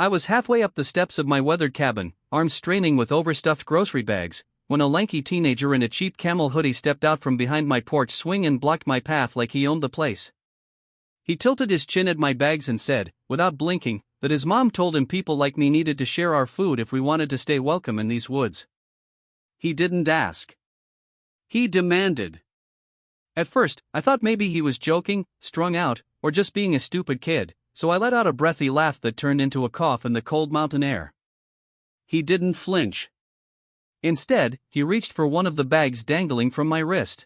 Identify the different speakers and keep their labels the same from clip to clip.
Speaker 1: I was halfway up the steps of my weathered cabin, arms straining with overstuffed grocery bags, when a lanky teenager in a cheap camel hoodie stepped out from behind my porch swing and blocked my path like he owned the place. He tilted his chin at my bags and said, without blinking, that his mom told him people like me needed to share our food if we wanted to stay welcome in these woods. He didn't ask. He demanded. At first, I thought maybe he was joking, strung out, or just being a stupid kid, so I let out a breathy laugh that turned into a cough in the cold mountain air. He didn't flinch. Instead, he reached for one of the bags dangling from my wrist.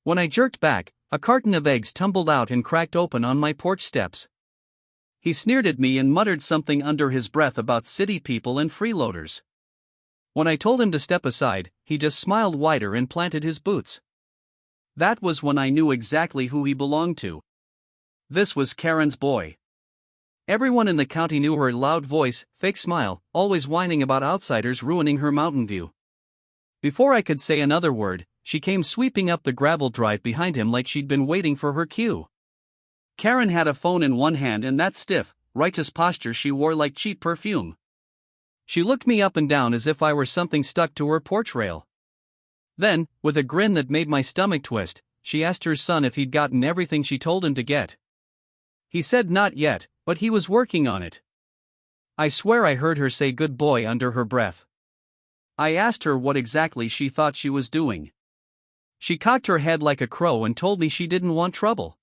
Speaker 1: When I jerked back, a carton of eggs tumbled out and cracked open on my porch steps. He sneered at me and muttered something under his breath about city people and freeloaders. When I told him to step aside, he just smiled wider and planted his boots. That was when I knew exactly who he belonged to. This was Karen's boy. Everyone in the county knew her loud voice, fake smile, always whining about outsiders ruining her mountain view. Before I could say another word, she came sweeping up the gravel drive behind him like she'd been waiting for her cue. Karen had a phone in one hand and that stiff, righteous posture she wore like cheap perfume. She looked me up and down as if I were something stuck to her porch rail. Then, with a grin that made my stomach twist, she asked her son if he'd gotten everything she told him to get. He said not yet, but he was working on it. I swear I heard her say good boy under her breath. I asked her what exactly she thought she was doing. She cocked her head like a crow and told me she didn't want trouble.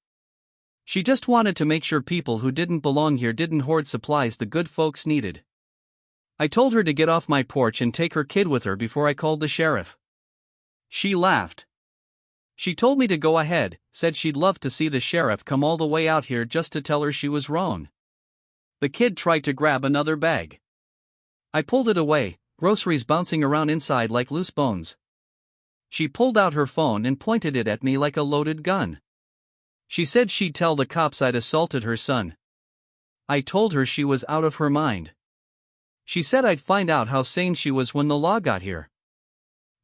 Speaker 1: She just wanted to make sure people who didn't belong here didn't hoard supplies the good folks needed. I told her to get off my porch and take her kid with her before I called the sheriff. She laughed. She told me to go ahead, said she'd love to see the sheriff come all the way out here just to tell her she was wrong. The kid tried to grab another bag. I pulled it away, groceries bouncing around inside like loose bones. She pulled out her phone and pointed it at me like a loaded gun. She said she'd tell the cops I'd assaulted her son. I told her she was out of her mind. She said I'd find out how sane she was when the law got here.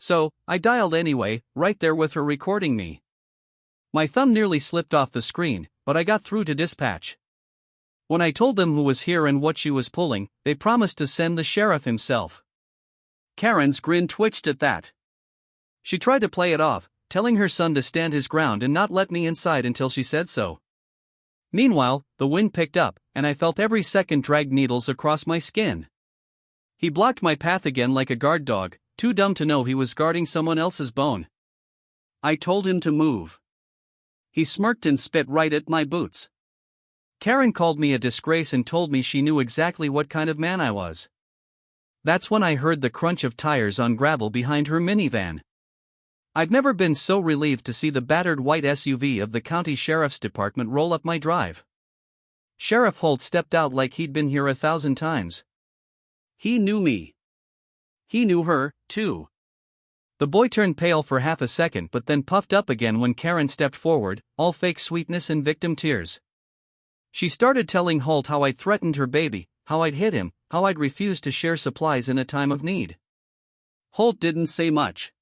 Speaker 1: So, I dialed anyway, right there with her recording me. My thumb nearly slipped off the screen, but I got through to dispatch. When I told them who was here and what she was pulling, they promised to send the sheriff himself. Karen's grin twitched at that. She tried to play it off, telling her son to stand his ground and not let me inside until she said so. Meanwhile, the wind picked up, and I felt every second drag needles across my skin. He blocked my path again like a guard dog, too dumb to know he was guarding someone else's bone. I told him to move. He smirked and spit right at my boots. Karen called me a disgrace and told me she knew exactly what kind of man I was. That's when I heard the crunch of tires on gravel behind her minivan. I'd never been so relieved to see the battered white SUV of the county sheriff's department roll up my drive. Sheriff Holt stepped out like he'd been here 1,000 times. He knew me. He knew her, too. The boy turned pale for half a second but then puffed up again when Karen stepped forward, all fake sweetness and victim tears. She started telling Holt how I'd threatened her baby, how I'd hit him, how I'd refused to share supplies in a time of need. Holt didn't say much.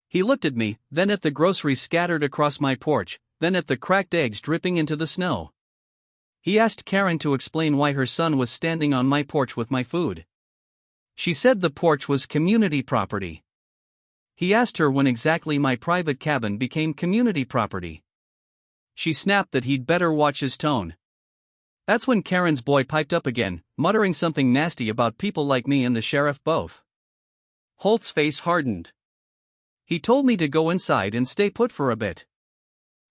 Speaker 1: He looked at me, then at the groceries scattered across my porch, then at the cracked eggs dripping into the snow. He asked Karen to explain why her son was standing on my porch with my food. She said the porch was community property. He asked her when exactly my private cabin became community property. She snapped that he'd better watch his tone. That's when Karen's boy piped up again, muttering something nasty about people like me and the sheriff both. Holt's face hardened. He told me to go inside and stay put for a bit.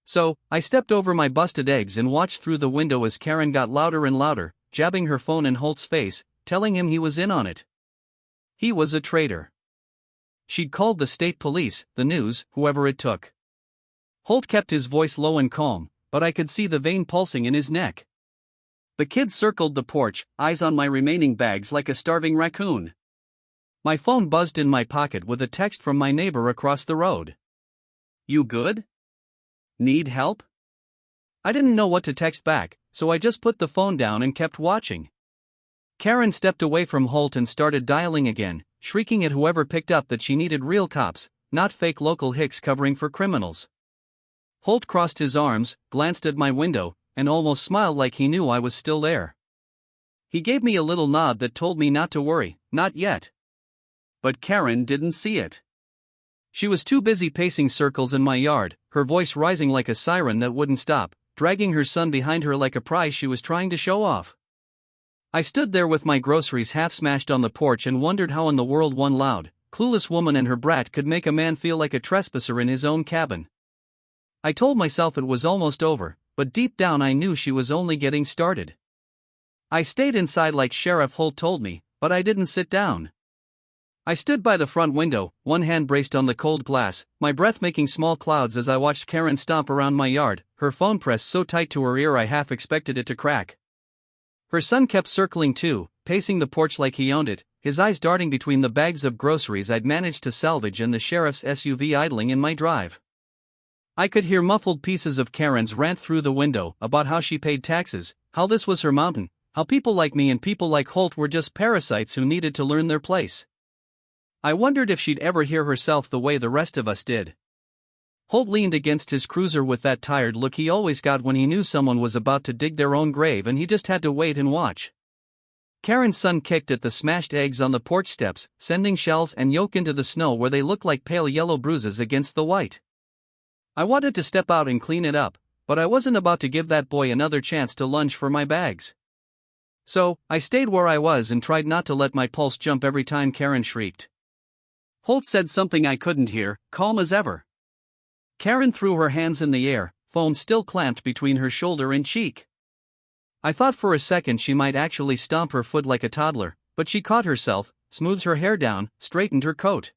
Speaker 1: So, I stepped over my busted eggs and watched through the window as Karen got louder and louder, jabbing her phone in Holt's face, telling him he was in on it. He was a traitor. She'd called the state police, the news, whoever it took. Holt kept his voice low and calm, but I could see the vein pulsing in his neck. The kid circled the porch, eyes on my remaining bags like a starving raccoon. My phone buzzed in my pocket with a text from my neighbor across the road. "You good? Need help?" I didn't know what to text back, so I just put the phone down and kept watching. Karen stepped away from Holt and started dialing again, shrieking at whoever picked up that she needed real cops, not fake local hicks covering for criminals. Holt crossed his arms, glanced at my window, and almost smiled like he knew I was still there. He gave me a little nod that told me not to worry, not yet. But Karen didn't see it. She was too busy pacing circles in my yard, her voice rising like a siren that wouldn't stop, dragging her son behind her like a prize she was trying to show off. I stood there with my groceries half smashed on the porch and wondered how in the world one loud, clueless woman and her brat could make a man feel like a trespasser in his own cabin. I told myself it was almost over, but deep down I knew she was only getting started. I stayed inside like Sheriff Holt told me, but I didn't sit down. I stood by the front window, one hand braced on the cold glass, my breath making small clouds as I watched Karen stomp around my yard, her phone pressed so tight to her ear I half expected it to crack. Her son kept circling too, pacing the porch like he owned it, his eyes darting between the bags of groceries I'd managed to salvage and the sheriff's SUV idling in my drive. I could hear muffled pieces of Karen's rant through the window about how she paid taxes, how this was her mountain, how people like me and people like Holt were just parasites who needed to learn their place. I wondered if she'd ever hear herself the way the rest of us did. Holt leaned against his cruiser with that tired look he always got when he knew someone was about to dig their own grave and he just had to wait and watch. Karen's son kicked at the smashed eggs on the porch steps, sending shells and yolk into the snow where they looked like pale yellow bruises against the white. I wanted to step out and clean it up, but I wasn't about to give that boy another chance to lunge for my bags. So, I stayed where I was and tried not to let my pulse jump every time Karen shrieked. Holt said something I couldn't hear, calm as ever. Karen threw her hands in the air, phone still clamped between her shoulder and cheek. I thought for a second she might actually stomp her foot like a toddler, but she caught herself, smoothed her hair down, straightened her coat.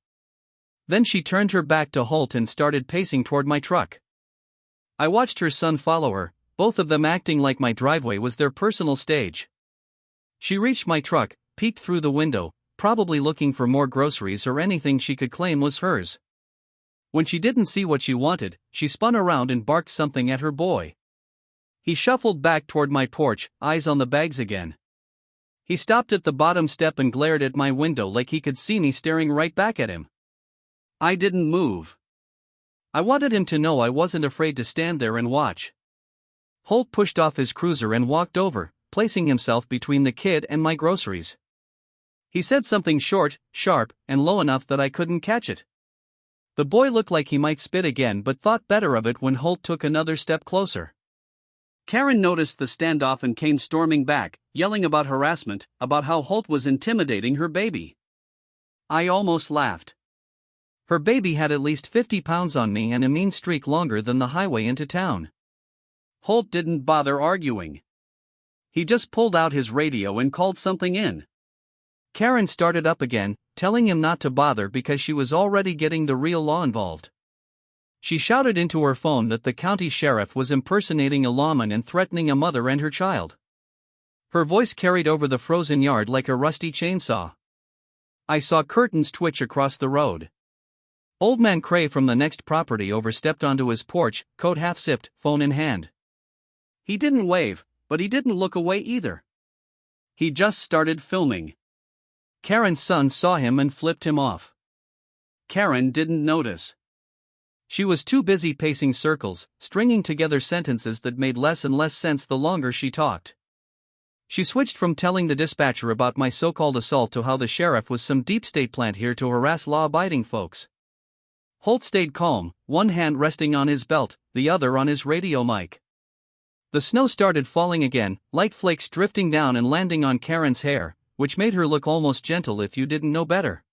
Speaker 1: Then she turned her back to Holt and started pacing toward my truck. I watched her son follow her, both of them acting like my driveway was their personal stage. She reached my truck, peeked through the window, probably looking for more groceries or anything she could claim was hers. When she didn't see what she wanted, she spun around and barked something at her boy. He shuffled back toward my porch, eyes on the bags again. He stopped at the bottom step and glared at my window like he could see me staring right back at him. I didn't move. I wanted him to know I wasn't afraid to stand there and watch. Holt pushed off his cruiser and walked over, placing himself between the kid and my groceries. He said something short, sharp, and low enough that I couldn't catch it. The boy looked like he might spit again but thought better of it when Holt took another step closer. Karen noticed the standoff and came storming back, yelling about harassment, about how Holt was intimidating her baby. I almost laughed. Her baby had at least 50 pounds on me and a mean streak longer than the highway into town. Holt didn't bother arguing. He just pulled out his radio and called something in. Karen started up again, telling him not to bother because she was already getting the real law involved. She shouted into her phone that the county sheriff was impersonating a lawman and threatening a mother and her child. Her voice carried over the frozen yard like a rusty chainsaw. I saw curtains twitch across the road. Old man Cray from the next property over stepped onto his porch, coat half sipped, phone in hand. He didn't wave, but he didn't look away either. He just started filming. Karen's son saw him and flipped him off. Karen didn't notice. She was too busy pacing circles, stringing together sentences that made less and less sense the longer she talked. She switched from telling the dispatcher about my so-called assault to how the sheriff was some deep state plant here to harass law-abiding folks. Holt stayed calm, one hand resting on his belt, the other on his radio mic. The snow started falling again, light flakes drifting down and landing on Karen's hair, which made her look almost gentle if you didn't know better.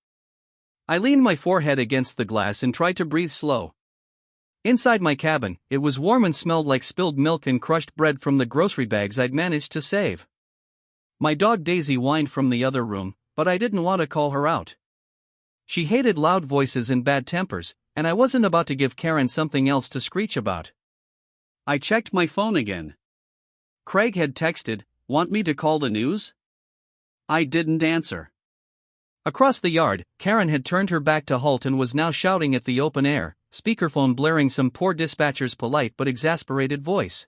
Speaker 1: I leaned my forehead against the glass and tried to breathe slow. Inside my cabin, it was warm and smelled like spilled milk and crushed bread from the grocery bags I'd managed to save. My dog Daisy whined from the other room, but I didn't want to call her out. She hated loud voices and bad tempers, and I wasn't about to give Karen something else to screech about. I checked my phone again. Craig had texted, "Want me to call the news?" I didn't answer. Across the yard, Karen had turned her back to Holt and was now shouting at the open air, speakerphone blaring some poor dispatcher's polite but exasperated voice.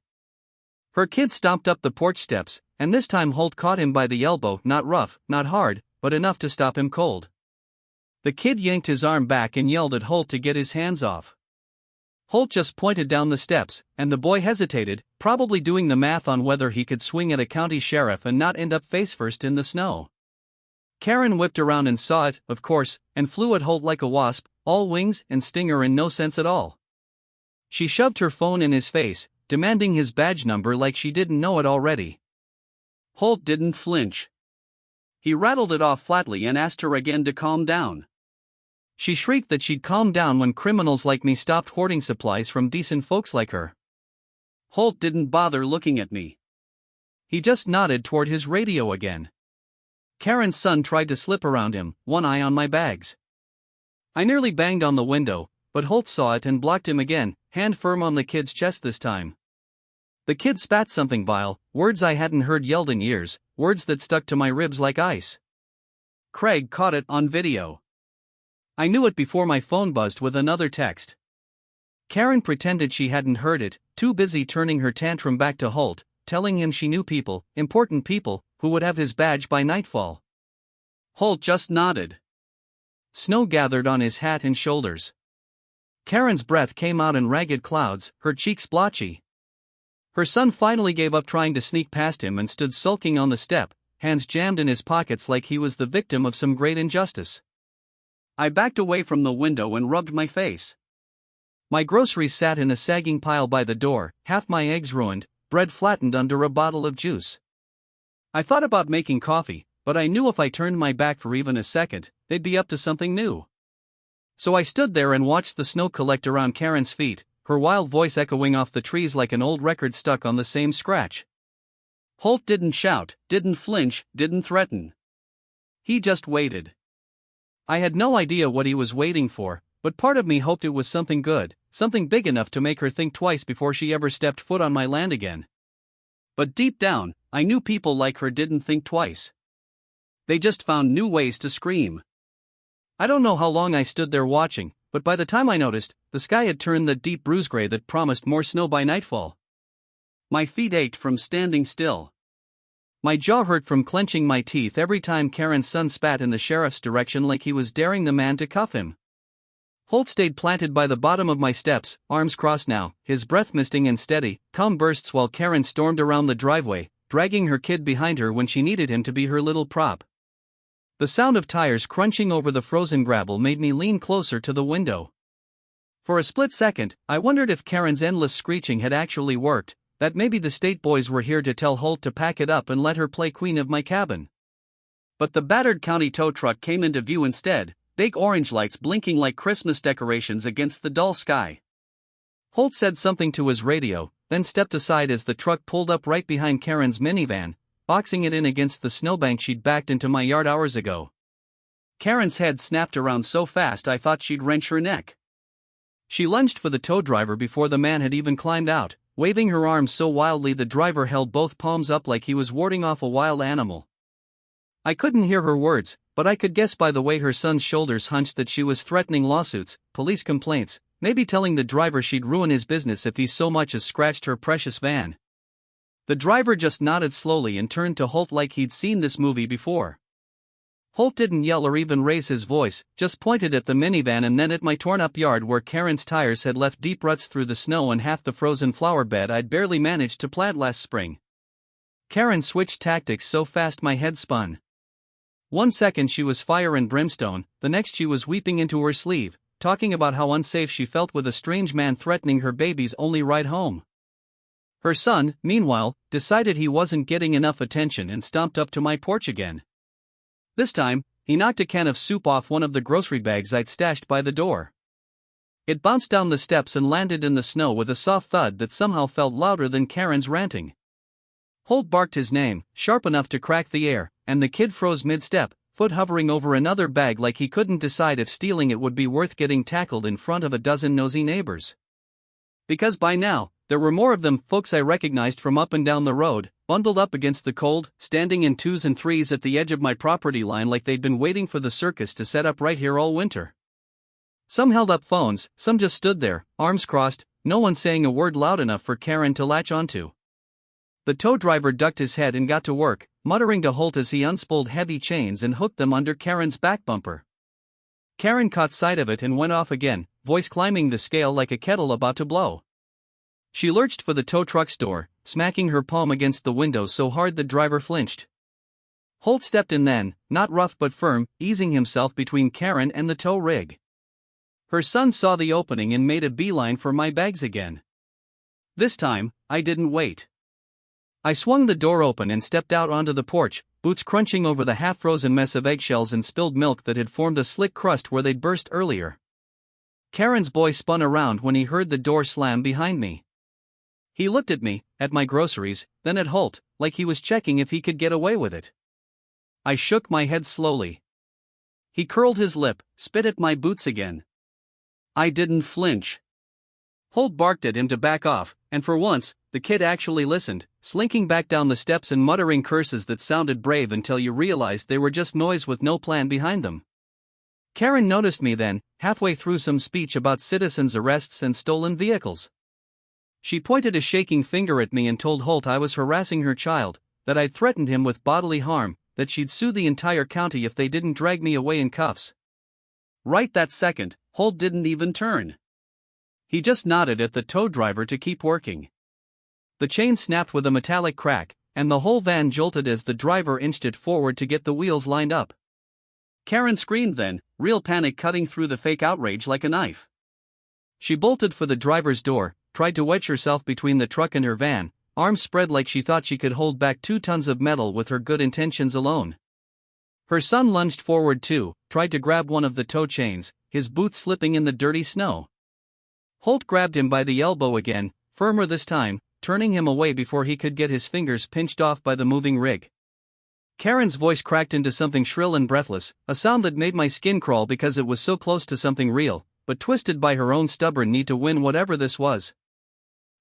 Speaker 1: Her kid stomped up the porch steps, and this time Holt caught him by the elbow, not rough, not hard, but enough to stop him cold. The kid yanked his arm back and yelled at Holt to get his hands off. Holt just pointed down the steps, and the boy hesitated, probably doing the math on whether he could swing at a county sheriff and not end up face first in the snow. Karen whipped around and saw it, of course, and flew at Holt like a wasp, all wings and stinger and no sense at all. She shoved her phone in his face, demanding his badge number like she didn't know it already. Holt didn't flinch. He rattled it off flatly and asked her again to calm down. She shrieked that she'd calm down when criminals like me stopped hoarding supplies from decent folks like her. Holt didn't bother looking at me. He just nodded toward his radio again. Karen's son tried to slip around him, one eye on my bags. I nearly banged on the window, but Holt saw it and blocked him again, hand firm on the kid's chest this time. The kid spat something vile, words I hadn't heard yelled in years, words that stuck to my ribs like ice. Craig caught it on video. I knew it before my phone buzzed with another text. Karen pretended she hadn't heard it, too busy turning her tantrum back to Holt, telling him she knew people, important people, who would have his badge by nightfall. Holt just nodded. Snow gathered on his hat and shoulders. Karen's breath came out in ragged clouds, her cheeks blotchy. Her son finally gave up trying to sneak past him and stood sulking on the step, hands jammed in his pockets like he was the victim of some great injustice. I backed away from the window and rubbed my face. My groceries sat in a sagging pile by the door, half my eggs ruined, bread flattened under a bottle of juice. I thought about making coffee, but I knew if I turned my back for even a second, they'd be up to something new. So I stood there and watched the snow collect around Karen's feet, her wild voice echoing off the trees like an old record stuck on the same scratch. Holt didn't shout, didn't flinch, didn't threaten. He just waited. I had no idea what he was waiting for, but part of me hoped it was something good, something big enough to make her think twice before she ever stepped foot on my land again. But deep down, I knew people like her didn't think twice. They just found new ways to scream. I don't know how long I stood there watching, but by the time I noticed, the sky had turned the deep bruise gray that promised more snow by nightfall. My feet ached from standing still. My jaw hurt from clenching my teeth every time Karen's son spat in the sheriff's direction like he was daring the man to cuff him. Holt stayed planted by the bottom of my steps, arms crossed now, his breath misting in steady, calm bursts while Karen stormed around the driveway, dragging her kid behind her when she needed him to be her little prop. The sound of tires crunching over the frozen gravel made me lean closer to the window. For a split second, I wondered if Karen's endless screeching had actually worked, that maybe the state boys were here to tell Holt to pack it up and let her play queen of my cabin. But the battered county tow truck came into view instead, big orange lights blinking like Christmas decorations against the dull sky. Holt said something to his radio, then stepped aside as the truck pulled up right behind Karen's minivan, boxing it in against the snowbank she'd backed into my yard hours ago. Karen's head snapped around so fast I thought she'd wrench her neck. She lunged for the tow driver before the man had even climbed out, waving her arms so wildly the driver held both palms up like he was warding off a wild animal. I couldn't hear her words, but I could guess by the way her son's shoulders hunched that she was threatening lawsuits, police complaints, maybe telling the driver she'd ruin his business if he so much as scratched her precious van. The driver just nodded slowly and turned to Holt like he'd seen this movie before. Holt didn't yell or even raise his voice, just pointed at the minivan and then at my torn-up yard where Karen's tires had left deep ruts through the snow and half the frozen flower bed I'd barely managed to plant last spring. Karen switched tactics so fast my head spun. One second she was fire and brimstone, the next she was weeping into her sleeve, talking about how unsafe she felt with a strange man threatening her baby's only ride home. Her son, meanwhile, decided he wasn't getting enough attention and stomped up to my porch again. This time, he knocked a can of soup off one of the grocery bags I'd stashed by the door. It bounced down the steps and landed in the snow with a soft thud that somehow felt louder than Karen's ranting. Holt barked his name, sharp enough to crack the air, and the kid froze mid-step, foot hovering over another bag like he couldn't decide if stealing it would be worth getting tackled in front of a dozen nosy neighbors. Because by now, there were more of them, folks I recognized from up and down the road, bundled up against the cold, standing in twos and threes at the edge of my property line like they'd been waiting for the circus to set up right here all winter. Some held up phones, some just stood there, arms crossed, no one saying a word loud enough for Karen to latch onto. The tow driver ducked his head and got to work, muttering to Holt as he unspooled heavy chains and hooked them under Karen's back bumper. Karen caught sight of it and went off again, voice climbing the scale like a kettle about to blow. She lurched for the tow truck's door, smacking her palm against the window so hard the driver flinched. Holt stepped in then, not rough but firm, easing himself between Karen and the tow rig. Her son saw the opening and made a beeline for my bags again. This time, I didn't wait. I swung the door open and stepped out onto the porch, boots crunching over the half-frozen mess of eggshells and spilled milk that had formed a slick crust where they'd burst earlier. Karen's boy spun around when he heard the door slam behind me. He looked at me, at my groceries, then at Holt, like he was checking if he could get away with it. I shook my head slowly. He curled his lip, spit at my boots again. I didn't flinch. Holt barked at him to back off, and for once, the kid actually listened, slinking back down the steps and muttering curses that sounded brave until you realized they were just noise with no plan behind them. Karen noticed me then, halfway through some speech about citizens' arrests and stolen vehicles. She pointed a shaking finger at me and told Holt I was harassing her child, that I'd threatened him with bodily harm, that she'd sue the entire county if they didn't drag me away in cuffs. Right that second, Holt didn't even turn. He just nodded at the tow driver to keep working. The chain snapped with a metallic crack, and the whole van jolted as the driver inched it forward to get the wheels lined up. Karen screamed then, real panic cutting through the fake outrage like a knife. She bolted for the driver's door, tried to wedge herself between the truck and her van, arms spread like she thought she could hold back 2 tons of metal with her good intentions alone. Her son lunged forward too, tried to grab one of the tow chains, his boots slipping in the dirty snow. Holt grabbed him by the elbow again, firmer this time, turning him away before he could get his fingers pinched off by the moving rig. Karen's voice cracked into something shrill and breathless, a sound that made my skin crawl because it was so close to something real, but twisted by her own stubborn need to win whatever this was.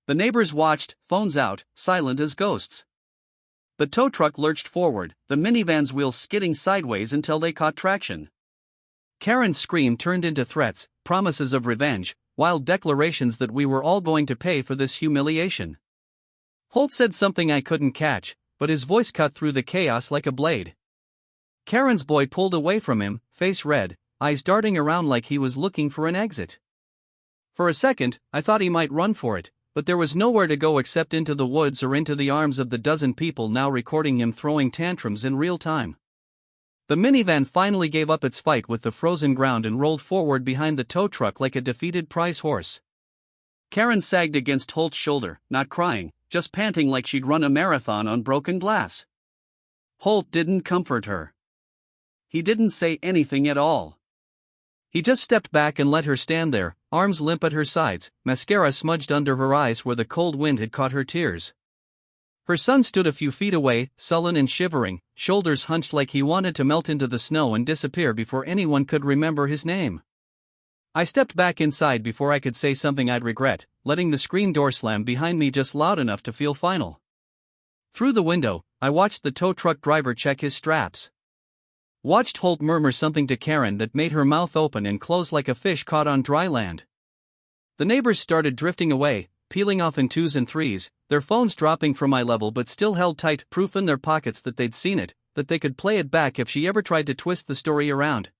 Speaker 1: The neighbors watched, phones out, silent as ghosts. The tow truck lurched forward, the minivan's wheels skidding sideways until they caught traction. Karen's scream turned into threats, promises of revenge, wild declarations that we were all going to pay for this humiliation. Holt said something I couldn't catch, but his voice cut through the chaos like a blade. Karen's boy pulled away from him, face red, eyes darting around like he was looking for an exit. For a second, I thought he might run for it, but there was nowhere to go except into the woods or into the arms of the dozen people now recording him throwing tantrums in real time. The minivan finally gave up its fight with the frozen ground and rolled forward behind the tow truck like a defeated prize horse. Karen sagged against Holt's shoulder, not crying, just panting like she'd run a marathon on broken glass. Holt didn't comfort her. He didn't say anything at all. He just stepped back and let her stand there, arms limp at her sides, mascara smudged under her eyes where the cold wind had caught her tears. Her son stood a few feet away, sullen and shivering, shoulders hunched like he wanted to melt into the snow and disappear before anyone could remember his name. I stepped back inside before I could say something I'd regret, letting the screen door slam behind me just loud enough to feel final. Through the window, I watched the tow truck driver check his straps. Watched Holt murmur something to Karen that made her mouth open and close like a fish caught on dry land. The neighbors started drifting away, peeling off in 2s and 3s, their phones dropping from my level but still held tight, proof in their pockets that they'd seen it, that they could play it back if she ever tried to twist the story around.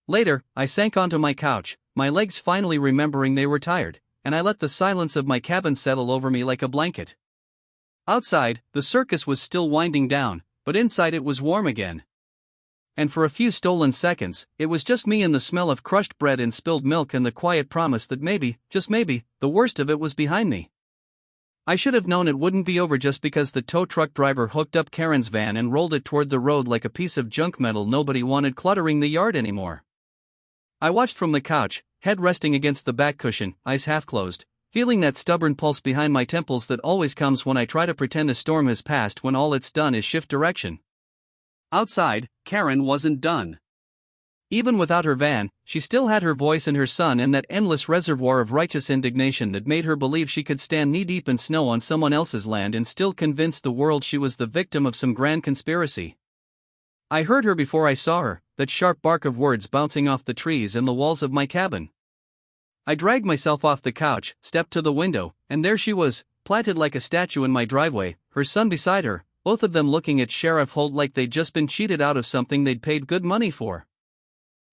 Speaker 1: Later, I sank onto my couch, my legs finally remembering they were tired, and I let the silence of my cabin settle over me like a blanket. Outside, the circus was still winding down, but inside it was warm again. And for a few stolen seconds, it was just me and the smell of crushed bread and spilled milk and the quiet promise that maybe, just maybe, the worst of it was behind me. I should have known it wouldn't be over just because the tow truck driver hooked up Karen's van and rolled it toward the road like a piece of junk metal nobody wanted cluttering the yard anymore. I watched from the couch, head resting against the back cushion, eyes half closed, feeling that stubborn pulse behind my temples that always comes when I try to pretend a storm has passed when all it's done is shift direction. Outside, Karen wasn't done. Even without her van, she still had her voice and her son and that endless reservoir of righteous indignation that made her believe she could stand knee-deep in snow on someone else's land and still convince the world she was the victim of some grand conspiracy. I heard her before I saw her, that sharp bark of words bouncing off the trees and the walls of my cabin. I dragged myself off the couch, stepped to the window, and there she was, planted like a statue in my driveway, her son beside her, both of them looking at Sheriff Holt like they'd just been cheated out of something they'd paid good money for.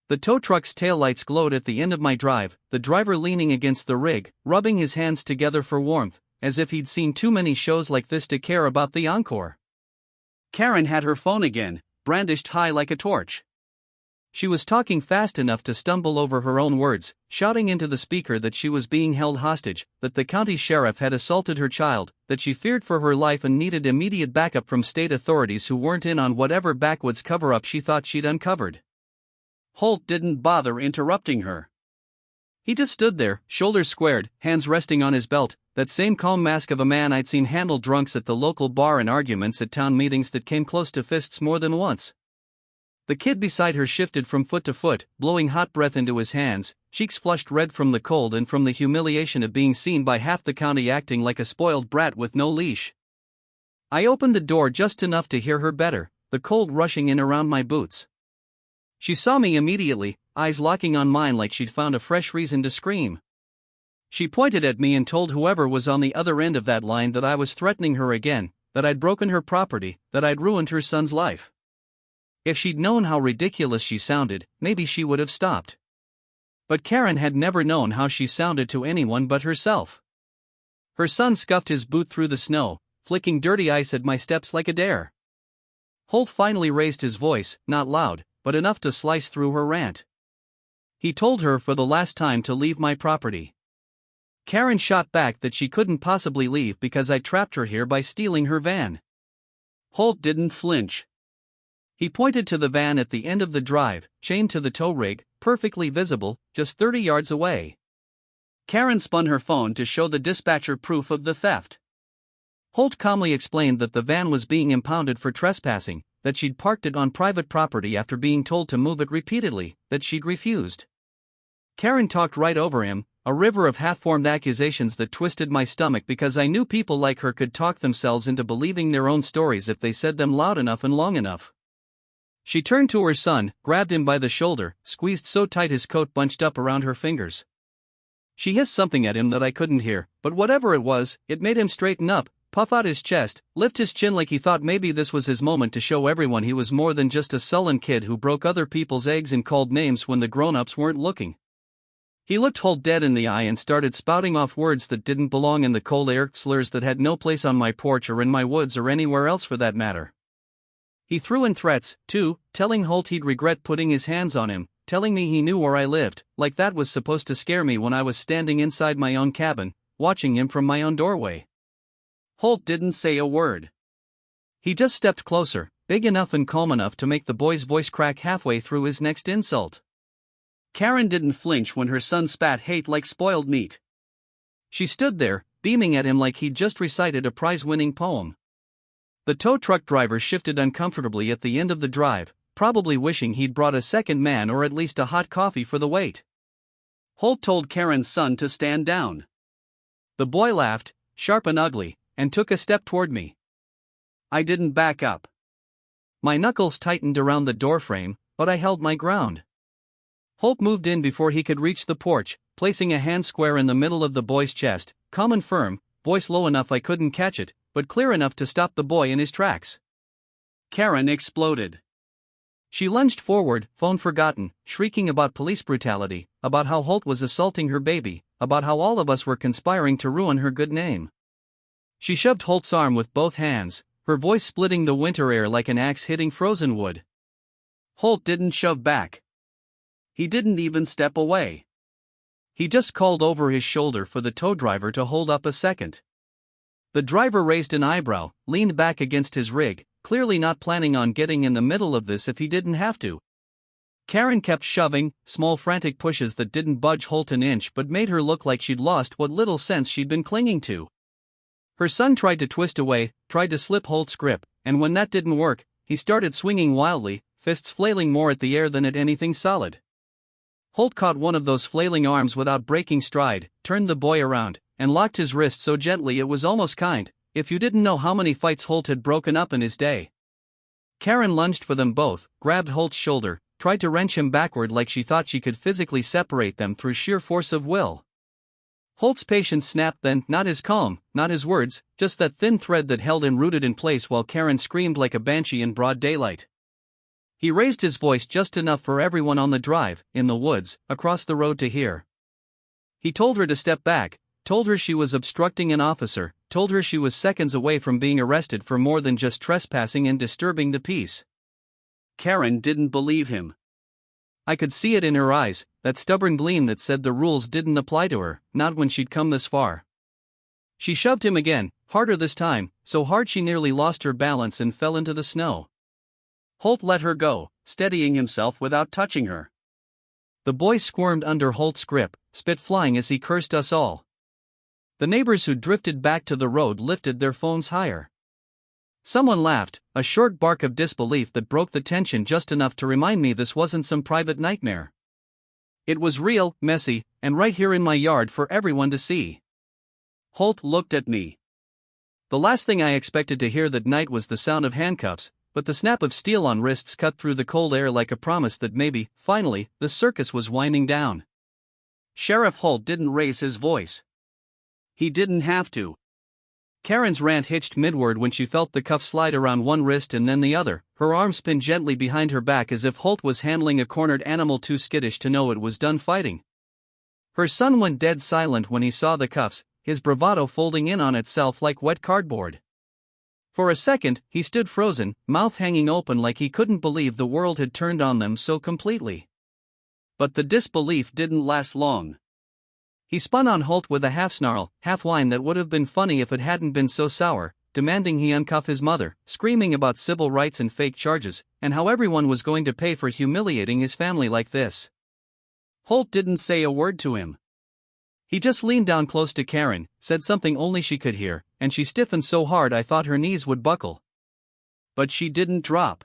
Speaker 1: The tow truck's taillights glowed at the end of my drive, the driver leaning against the rig, rubbing his hands together for warmth, as if he'd seen too many shows like this to care about the encore. Karen had her phone again, brandished high like a torch. She was talking fast enough to stumble over her own words, shouting into the speaker that she was being held hostage, that the county sheriff had assaulted her child, that she feared for her life and needed immediate backup from state authorities who weren't in on whatever backwoods cover-up she thought she'd uncovered. Holt didn't bother interrupting her. He just stood there, shoulders squared, hands resting on his belt, that same calm mask of a man I'd seen handle drunks at the local bar and arguments at town meetings that came close to fists more than once. The kid beside her shifted from foot to foot, blowing hot breath into his hands, cheeks flushed red from the cold and from the humiliation of being seen by half the county acting like a spoiled brat with no leash. I opened the door just enough to hear her better, the cold rushing in around my boots. She saw me immediately, eyes locking on mine like she'd found a fresh reason to scream. She pointed at me and told whoever was on the other end of that line that I was threatening her again, that I'd broken her property, that I'd ruined her son's life. If she'd known how ridiculous she sounded, maybe she would have stopped. But Karen had never known how she sounded to anyone but herself. Her son scuffed his boot through the snow, flicking dirty ice at my steps like a dare. Holt finally raised his voice, not loud, but enough to slice through her rant. He told her for the last time to leave my property. Karen shot back that she couldn't possibly leave because I trapped her here by stealing her van. Holt didn't flinch. He pointed to the van at the end of the drive, chained to the tow rig, perfectly visible, just 30 yards away. Karen spun her phone to show the dispatcher proof of the theft. Holt calmly explained that the van was being impounded for trespassing, that she'd parked it on private property after being told to move it repeatedly, that she'd refused. Karen talked right over him, a river of half-formed accusations that twisted my stomach because I knew people like her could talk themselves into believing their own stories if they said them loud enough and long enough. She turned to her son, grabbed him by the shoulder, squeezed so tight his coat bunched up around her fingers. She hissed something at him that I couldn't hear, but whatever it was, it made him straighten up, puff out his chest, lift his chin like he thought maybe this was his moment to show everyone he was more than just a sullen kid who broke other people's eggs and called names when the grown-ups weren't looking. He looked Holt dead in the eye and started spouting off words that didn't belong in the cold air, slurs that had no place on my porch or in my woods or anywhere else for that matter. He threw in threats, too, telling Holt he'd regret putting his hands on him, telling me he knew where I lived, like that was supposed to scare me when I was standing inside my own cabin, watching him from my own doorway. Holt didn't say a word. He just stepped closer, big enough and calm enough to make the boy's voice crack halfway through his next insult. Karen didn't flinch when her son spat hate like spoiled meat. She stood there, beaming at him like he'd just recited a prize-winning poem. The tow truck driver shifted uncomfortably at the end of the drive, probably wishing he'd brought a second man or at least a hot coffee for the wait. Holt told Karen's son to stand down. The boy laughed, sharp and ugly, and took a step toward me. I didn't back up. My knuckles tightened around the doorframe, but I held my ground. Holt moved in before he could reach the porch, placing a hand square in the middle of the boy's chest, calm and firm, voice low enough I couldn't catch it, but clear enough to stop the boy in his tracks. Karen exploded. She lunged forward, phone forgotten, shrieking about police brutality, about how Holt was assaulting her baby, about how all of us were conspiring to ruin her good name. She shoved Holt's arm with both hands, her voice splitting the winter air like an axe hitting frozen wood. Holt didn't shove back. He didn't even step away. He just called over his shoulder for the tow driver to hold up a second. The driver raised an eyebrow, leaned back against his rig, clearly not planning on getting in the middle of this if he didn't have to. Karen kept shoving, small frantic pushes that didn't budge Holt an inch but made her look like she'd lost what little sense she'd been clinging to. Her son tried to twist away, tried to slip Holt's grip, and when that didn't work, he started swinging wildly, fists flailing more at the air than at anything solid. Holt caught one of those flailing arms without breaking stride, turned the boy around, and locked his wrist so gently it was almost kind, if you didn't know how many fights Holt had broken up in his day. Karen lunged for them both, grabbed Holt's shoulder, tried to wrench him backward like she thought she could physically separate them through sheer force of will. Holt's patience snapped then, not his calm, not his words, just that thin thread that held him rooted in place while Karen screamed like a banshee in broad daylight. He raised his voice just enough for everyone on the drive, in the woods, across the road to hear. He told her to step back, told her she was obstructing an officer, told her she was seconds away from being arrested for more than just trespassing and disturbing the peace. Karen didn't believe him. I could see it in her eyes, that stubborn gleam that said the rules didn't apply to her, not when she'd come this far. She shoved him again, harder this time, so hard she nearly lost her balance and fell into the snow. Holt let her go, steadying himself without touching her. The boy squirmed under Holt's grip, spit flying as he cursed us all. The neighbors who drifted back to the road lifted their phones higher. Someone laughed, a short bark of disbelief that broke the tension just enough to remind me this wasn't some private nightmare. It was real, messy, and right here in my yard for everyone to see. Holt looked at me. The last thing I expected to hear that night was the sound of handcuffs, but the snap of steel on wrists cut through the cold air like a promise that maybe, finally, the circus was winding down. Sheriff Holt didn't raise his voice. He didn't have to. Karen's rant hitched midward when she felt the cuff slide around one wrist and then the other, her arm spin gently behind her back as if Holt was handling a cornered animal too skittish to know it was done fighting. Her son went dead silent when he saw the cuffs, his bravado folding in on itself like wet cardboard. For a second, he stood frozen, mouth hanging open like he couldn't believe the world had turned on them so completely. But the disbelief didn't last long. He spun on Holt with a half-snarl, half-whine that would have been funny if it hadn't been so sour, demanding he uncuff his mother, screaming about civil rights and fake charges, and how everyone was going to pay for humiliating his family like this. Holt didn't say a word to him. He just leaned down close to Karen, said something only she could hear, and she stiffened so hard I thought her knees would buckle. But she didn't drop.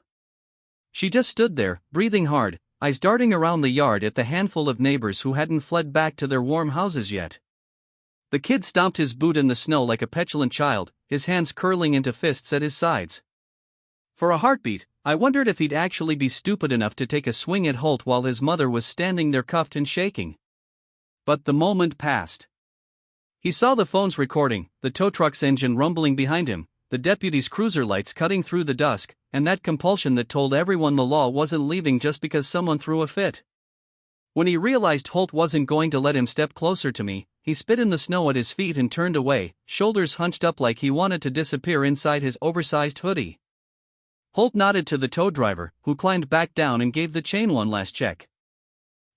Speaker 1: She just stood there, breathing hard, eyes darting around the yard at the handful of neighbors who hadn't fled back to their warm houses yet. The kid stomped his boot in the snow like a petulant child, his hands curling into fists at his sides. For a heartbeat, I wondered if he'd actually be stupid enough to take a swing at Holt while his mother was standing there cuffed and shaking. But the moment passed. He saw the phones recording, the tow truck's engine rumbling behind him, the deputy's cruiser lights cutting through the dusk, and that compulsion that told everyone the law wasn't leaving just because someone threw a fit. When he realized Holt wasn't going to let him step closer to me, he spit in the snow at his feet and turned away, shoulders hunched up like he wanted to disappear inside his oversized hoodie. Holt nodded to the tow driver, who climbed back down and gave the chain one last check.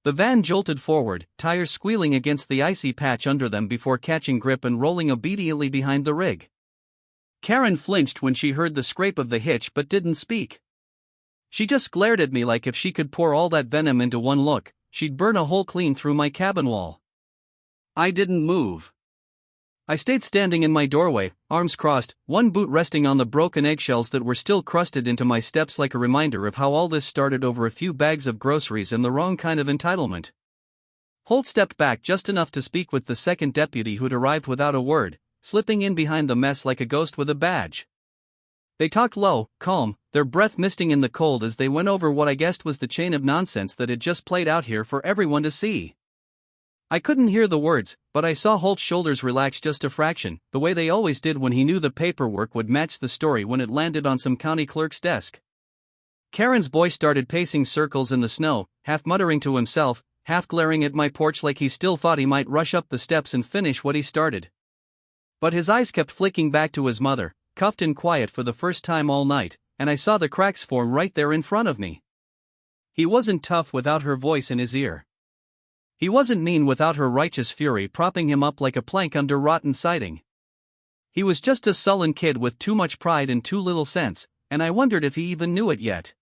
Speaker 1: The van jolted forward, tires squealing against the icy patch under them before catching grip and rolling obediently behind the rig. Karen flinched when she heard the scrape of the hitch but didn't speak. She just glared at me like if she could pour all that venom into one look, she'd burn a hole clean through my cabin wall. I didn't move. I stayed standing in my doorway, arms crossed, one boot resting on the broken eggshells that were still crusted into my steps like a reminder of how all this started over a few bags of groceries and the wrong kind of entitlement. Holt stepped back just enough to speak with the second deputy who'd arrived without a word, slipping in behind the mess like a ghost with a badge. They talked low, calm, their breath misting in the cold as they went over what I guessed was the chain of nonsense that had just played out here for everyone to see. I couldn't hear the words, but I saw Holt's shoulders relax just a fraction, the way they always did when he knew the paperwork would match the story when it landed on some county clerk's desk. Karen's boy started pacing circles in the snow, half muttering to himself, half glaring at my porch like he still thought he might rush up the steps and finish what he started. But his eyes kept flicking back to his mother, cuffed and quiet for the first time all night, and I saw the cracks form right there in front of me. He wasn't tough without her voice in his ear. He wasn't mean without her righteous fury propping him up like a plank under rotten siding. He was just a sullen kid with too much pride and too little sense, and I wondered if he even knew it yet.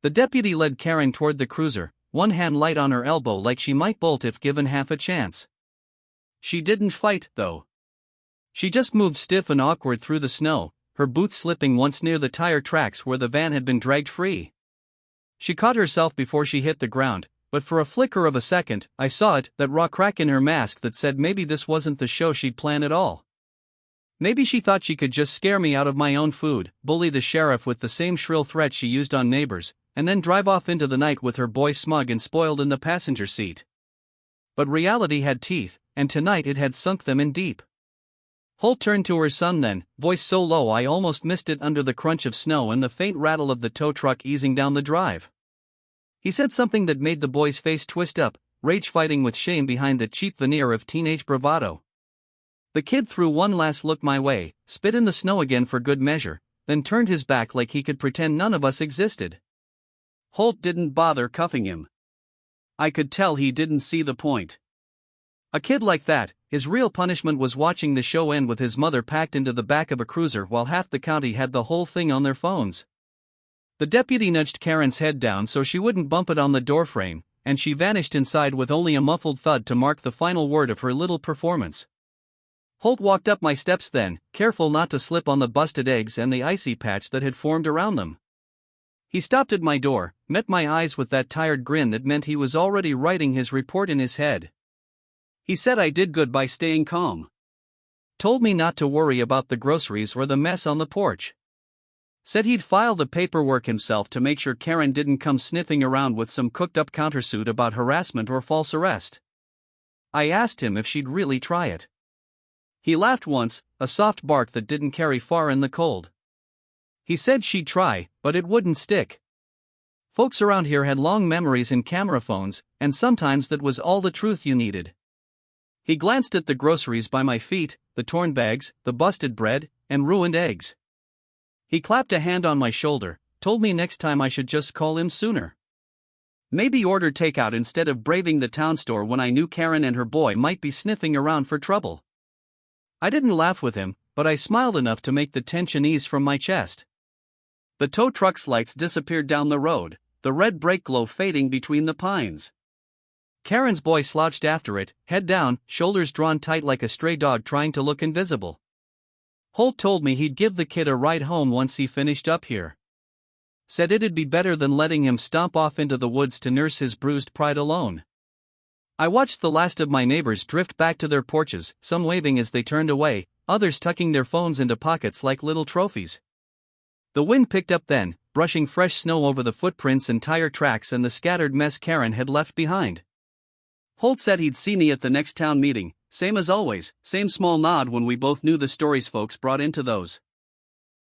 Speaker 1: The deputy led Karen toward the cruiser, one hand light on her elbow like she might bolt if given half a chance. She didn't fight, though. She just moved stiff and awkward through the snow, her boots slipping once near the tire tracks where the van had been dragged free. She caught herself before she hit the ground, but for a flicker of a second, I saw it, that raw crack in her mask that said maybe this wasn't the show she'd planned at all. Maybe she thought she could just scare me out of my own food, bully the sheriff with the same shrill threats she used on neighbors, and then drive off into the night with her boy smug and spoiled in the passenger seat. But reality had teeth, and tonight it had sunk them in deep. Holt turned to her son then, voice so low I almost missed it under the crunch of snow and the faint rattle of the tow truck easing down the drive. He said something that made the boy's face twist up, rage fighting with shame behind the cheap veneer of teenage bravado. The kid threw one last look my way, spit in the snow again for good measure, then turned his back like he could pretend none of us existed. Holt didn't bother cuffing him. I could tell he didn't see the point. A kid like that, his real punishment was watching the show end with his mother packed into the back of a cruiser while half the county had the whole thing on their phones. The deputy nudged Karen's head down so she wouldn't bump it on the doorframe, and she vanished inside with only a muffled thud to mark the final word of her little performance. Holt walked up my steps then, careful not to slip on the busted eggs and the icy patch that had formed around them. He stopped at my door, met my eyes with that tired grin that meant he was already writing his report in his head. He said I did good by staying calm. Told me not to worry about the groceries or the mess on the porch. Said he'd file the paperwork himself to make sure Karen didn't come sniffing around with some cooked-up countersuit about harassment or false arrest. I asked him if she'd really try it. He laughed once, a soft bark that didn't carry far in the cold. He said she'd try, but it wouldn't stick. Folks around here had long memories in camera phones, and sometimes that was all the truth you needed. He glanced at the groceries by my feet, the torn bags, the busted bread, and ruined eggs. He clapped a hand on my shoulder, told me next time I should just call him sooner. Maybe order takeout instead of braving the town store when I knew Karen and her boy might be sniffing around for trouble. I didn't laugh with him, but I smiled enough to make the tension ease from my chest. The tow truck's lights disappeared down the road, the red brake glow fading between the pines. Karen's boy slouched after it, head down, shoulders drawn tight like a stray dog trying to look invisible. Holt told me he'd give the kid a ride home once he finished up here. Said it'd be better than letting him stomp off into the woods to nurse his bruised pride alone. I watched the last of my neighbors drift back to their porches, some waving as they turned away, others tucking their phones into pockets like little trophies. The wind picked up then, brushing fresh snow over the footprints and tire tracks and the scattered mess Karen had left behind. Holt said he'd see me at the next town meeting, same as always, same small nod when we both knew the stories folks brought into those